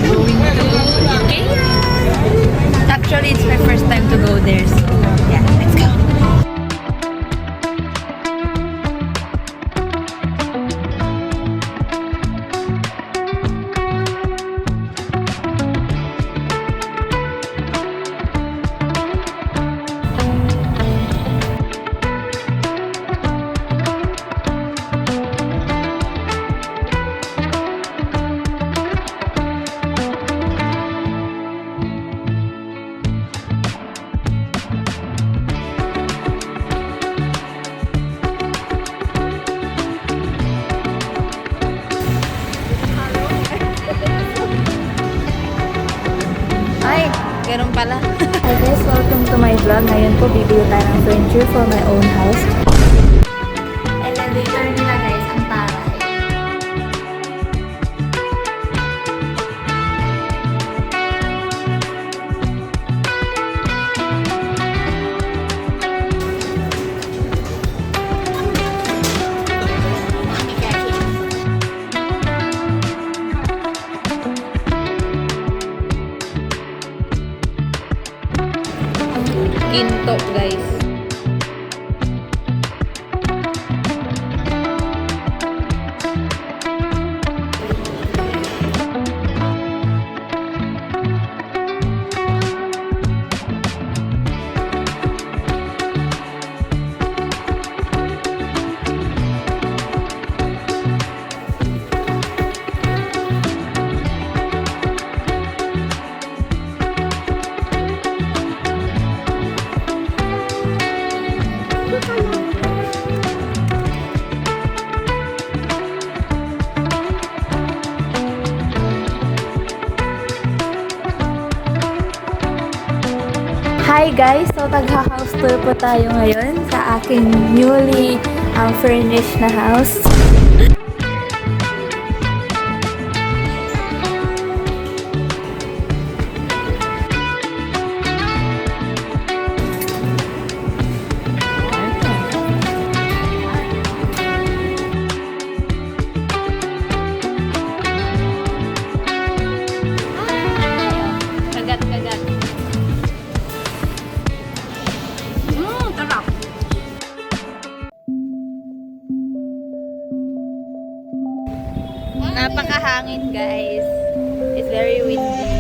going to IKEA. Actually, it's my first time to go there, so yeah, let's go. Ganun pala. Hi guys, welcome to my vlog. Ngayon po, bibili tayo ng furniture for my own house. Elevator nila guys, ang taray. Ginto guys. Hi guys! So tagha-house tour po tayo ngayon sa aking newly furnished na house. Napakahangin guys. It's very windy.